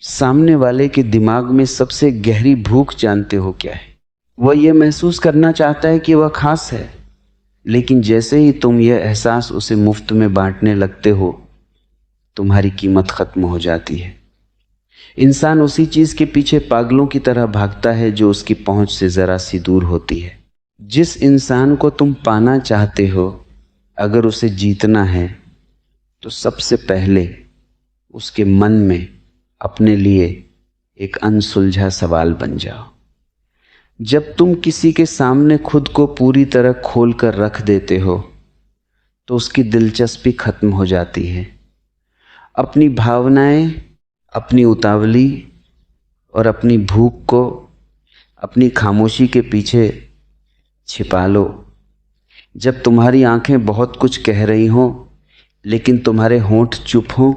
सामने वाले के दिमाग में सबसे गहरी भूख जानते हो क्या है? वह यह महसूस करना चाहता है कि वह खास है, लेकिन जैसे ही तुम यह एहसास उसे मुफ्त में बांटने लगते हो, तुम्हारी कीमत खत्म हो जाती है। इंसान उसी चीज के पीछे पागलों की तरह भागता है जो उसकी पहुंच से जरा सी दूर होती है। जिस इंसान को तुम पाना चाहते हो, अगर उसे जीतना है तो सबसे पहले उसके मन में अपने लिए एक अनसुलझा सवाल बन जाओ। जब तुम किसी के सामने खुद को पूरी तरह खोल कर रख देते हो तो उसकी दिलचस्पी खत्म हो जाती है। अपनी भावनाएं, अपनी उतावली और अपनी भूख को अपनी खामोशी के पीछे छिपा लो। जब तुम्हारी आंखें बहुत कुछ कह रही हों लेकिन तुम्हारे होंठ चुप हों,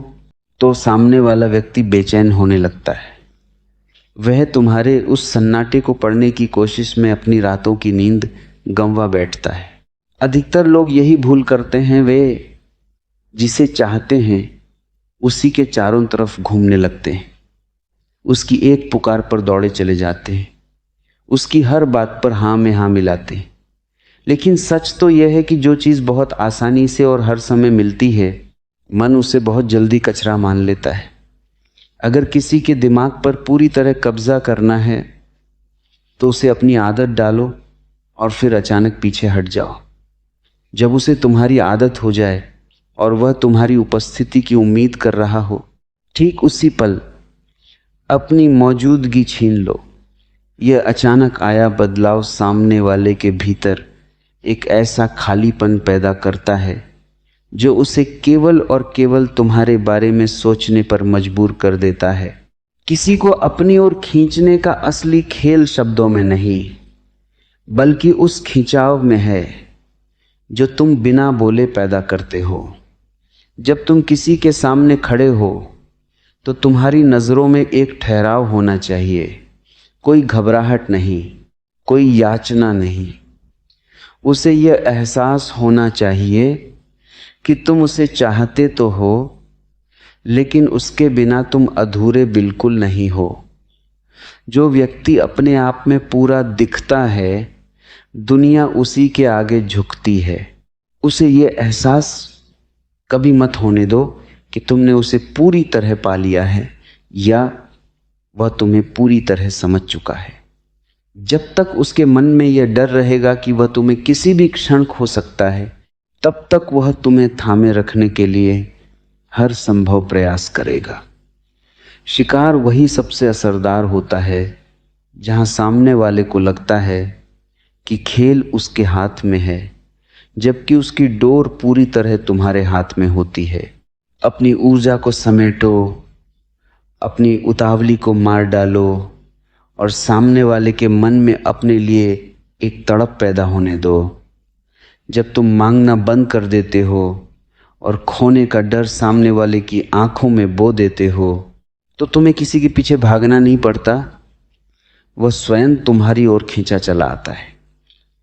तो सामने वाला व्यक्ति बेचैन होने लगता है। वह तुम्हारे उस सन्नाटे को पढ़ने की कोशिश में अपनी रातों की नींद गंवा बैठता है। अधिकतर लोग यही भूल करते हैं, वे जिसे चाहते हैं उसी के चारों तरफ घूमने लगते हैं, उसकी एक पुकार पर दौड़े चले जाते हैं, उसकी हर बात पर हाँ में हाँ मिलाते हैं। लेकिन सच तो यह है कि जो चीज़ बहुत आसानी से और हर समय मिलती है, मन उसे बहुत जल्दी कचरा मान लेता है। अगर किसी के दिमाग पर पूरी तरह कब्जा करना है तो उसे अपनी आदत डालो और फिर अचानक पीछे हट जाओ। जब उसे तुम्हारी आदत हो जाए और वह तुम्हारी उपस्थिति की उम्मीद कर रहा हो, ठीक उसी पल अपनी मौजूदगी छीन लो। यह अचानक आया बदलाव सामने वाले के भीतर एक ऐसा खालीपन पैदा करता है जो उसे केवल और केवल तुम्हारे बारे में सोचने पर मजबूर कर देता है। किसी को अपनी ओर खींचने का असली खेल शब्दों में नहीं, बल्कि उस खिंचाव में है जो तुम बिना बोले पैदा करते हो। जब तुम किसी के सामने खड़े हो तो तुम्हारी नज़रों में एक ठहराव होना चाहिए, कोई घबराहट नहीं, कोई याचना नहीं। उसे यह एहसास होना चाहिए कि तुम उसे चाहते तो हो, लेकिन उसके बिना तुम अधूरे बिल्कुल नहीं हो। जो व्यक्ति अपने आप में पूरा दिखता है, दुनिया उसी के आगे झुकती है। उसे यह एहसास कभी मत होने दो कि तुमने उसे पूरी तरह पा लिया है या वह तुम्हें पूरी तरह समझ चुका है। जब तक उसके मन में यह डर रहेगा कि वह तुम्हें किसी भी क्षण खो सकता है, तब तक वह तुम्हें थामे रखने के लिए हर संभव प्रयास करेगा। शिकार वही सबसे असरदार होता है जहां सामने वाले को लगता है कि खेल उसके हाथ में है, जबकि उसकी डोर पूरी तरह तुम्हारे हाथ में होती है। अपनी ऊर्जा को समेटो, अपनी उतावली को मार डालो और सामने वाले के मन में अपने लिए एक तड़प पैदा होने दो। जब तुम मांगना बंद कर देते हो और खोने का डर सामने वाले की आंखों में बो देते हो, तो तुम्हें किसी के पीछे भागना नहीं पड़ता, वह स्वयं तुम्हारी ओर खींचा चला आता है।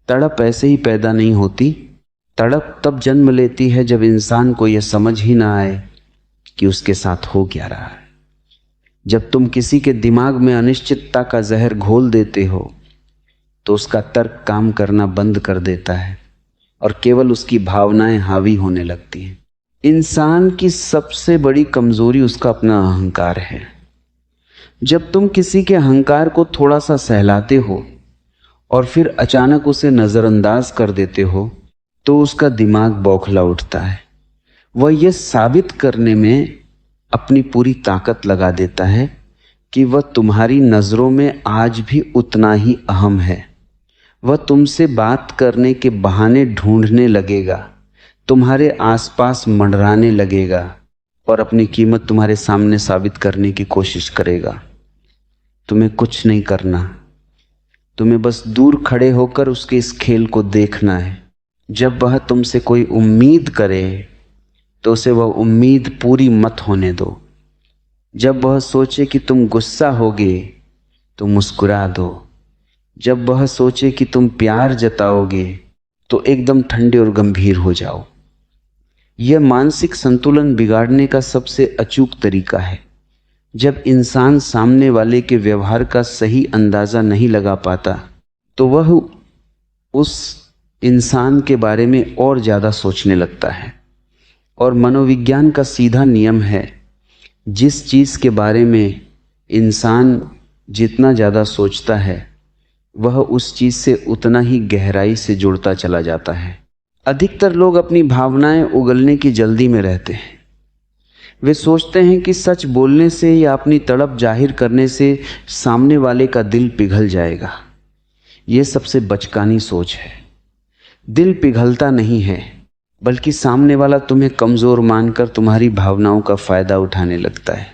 तड़प ऐसे ही पैदा नहीं होती। तड़प तब जन्म लेती है जब इंसान को यह समझ ही ना आए कि उसके साथ हो क्या रहा है। जब तुम किसी के दिमाग में अनिश्चितता का जहर घोल देते हो तो उसका तर्क काम करना बंद कर देता है और केवल उसकी भावनाएं हावी होने लगती हैं। इंसान की सबसे बड़ी कमजोरी उसका अपना अहंकार है। जब तुम किसी के अहंकार को थोड़ा सा सहलाते हो और फिर अचानक उसे नजरअंदाज कर देते हो, तो उसका दिमाग बौखला उठता है। वह यह साबित करने में अपनी पूरी ताकत लगा देता है कि वह तुम्हारी नजरों में आज भी उतना ही अहम है। वह तुमसे बात करने के बहाने ढूंढने लगेगा, तुम्हारे आसपास मंडराने लगेगा और अपनी कीमत तुम्हारे सामने साबित करने की कोशिश करेगा। तुम्हें कुछ नहीं करना, तुम्हें बस दूर खड़े होकर उसके इस खेल को देखना है। जब वह तुमसे कोई उम्मीद करे तो उसे वह उम्मीद पूरी मत होने दो। जब वह सोचे कि तुम गुस्सा होगे तो मुस्कुरा दो। जब वह सोचे कि तुम प्यार जताओगे तो एकदम ठंडे और गंभीर हो जाओ। यह मानसिक संतुलन बिगाड़ने का सबसे अचूक तरीका है। जब इंसान सामने वाले के व्यवहार का सही अंदाज़ा नहीं लगा पाता तो वह उस इंसान के बारे में और ज़्यादा सोचने लगता है। और मनोविज्ञान का सीधा नियम है, जिस चीज़ के बारे में इंसान जितना ज़्यादा सोचता है वह उस चीज़ से उतना ही गहराई से जुड़ता चला जाता है। अधिकतर लोग अपनी भावनाएं उगलने की जल्दी में रहते हैं। वे सोचते हैं कि सच बोलने से या अपनी तड़प जाहिर करने से सामने वाले का दिल पिघल जाएगा। यह सबसे बचकानी सोच है। दिल पिघलता नहीं है, बल्कि सामने वाला तुम्हें कमज़ोर मानकर तुम्हारी भावनाओं का फ़ायदा उठाने लगता है।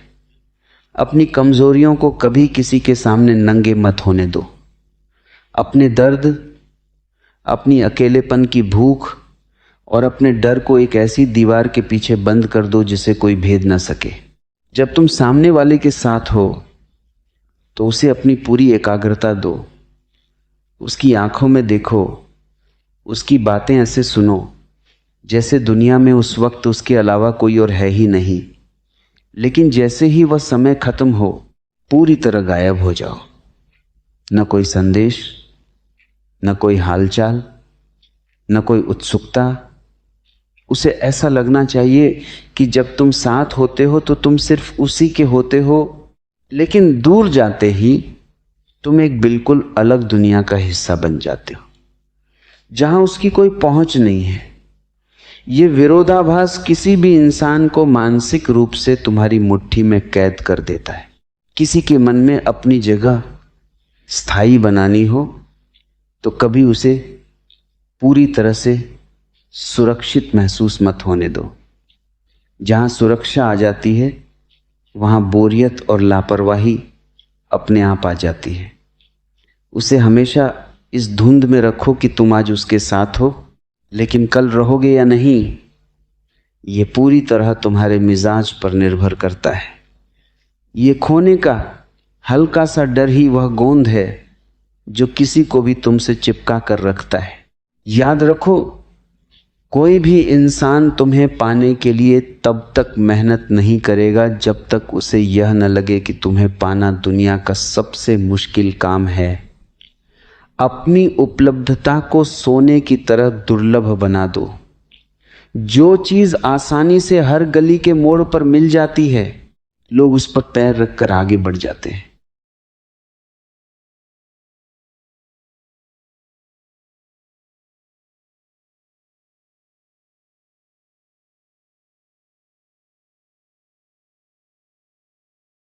अपनी कमज़ोरियों को कभी किसी के सामने नंगे मत होने दो। अपने दर्द, अपनी अकेलेपन की भूख और अपने डर को एक ऐसी दीवार के पीछे बंद कर दो जिसे कोई भेद ना सके। जब तुम सामने वाले के साथ हो तो उसे अपनी पूरी एकाग्रता दो। उसकी आंखों में देखो, उसकी बातें ऐसे सुनो जैसे दुनिया में उस वक्त उसके अलावा कोई और है ही नहीं। लेकिन जैसे ही वह समय खत्म हो, पूरी तरह गायब हो जाओ। न कोई संदेश, न कोई हालचाल, न कोई उत्सुकता। उसे ऐसा लगना चाहिए कि जब तुम साथ होते हो तो तुम सिर्फ उसी के होते हो, लेकिन दूर जाते ही तुम एक बिल्कुल अलग दुनिया का हिस्सा बन जाते हो, जहां उसकी कोई पहुंच नहीं है। ये विरोधाभास किसी भी इंसान को मानसिक रूप से तुम्हारी मुट्ठी में कैद कर देता है। किसी के मन में अपनी जगह स्थायी बनानी हो तो कभी उसे पूरी तरह से सुरक्षित महसूस मत होने दो। जहां सुरक्षा आ जाती है वहां बोरियत और लापरवाही अपने आप आ जाती है। उसे हमेशा इस धुंध में रखो कि तुम आज उसके साथ हो, लेकिन कल रहोगे या नहीं, ये पूरी तरह तुम्हारे मिजाज पर निर्भर करता है। ये खोने का हल्का सा डर ही वह गोंद है जो किसी को भी तुमसे चिपका कर रखता है। याद रखो, कोई भी इंसान तुम्हें पाने के लिए तब तक मेहनत नहीं करेगा जब तक उसे यह न लगे कि तुम्हें पाना दुनिया का सबसे मुश्किल काम है। अपनी उपलब्धता को सोने की तरह दुर्लभ बना दो। जो चीज आसानी से हर गली के मोड़ पर मिल जाती है, लोग उस पर पैर रखकर आगे बढ़ जाते हैं।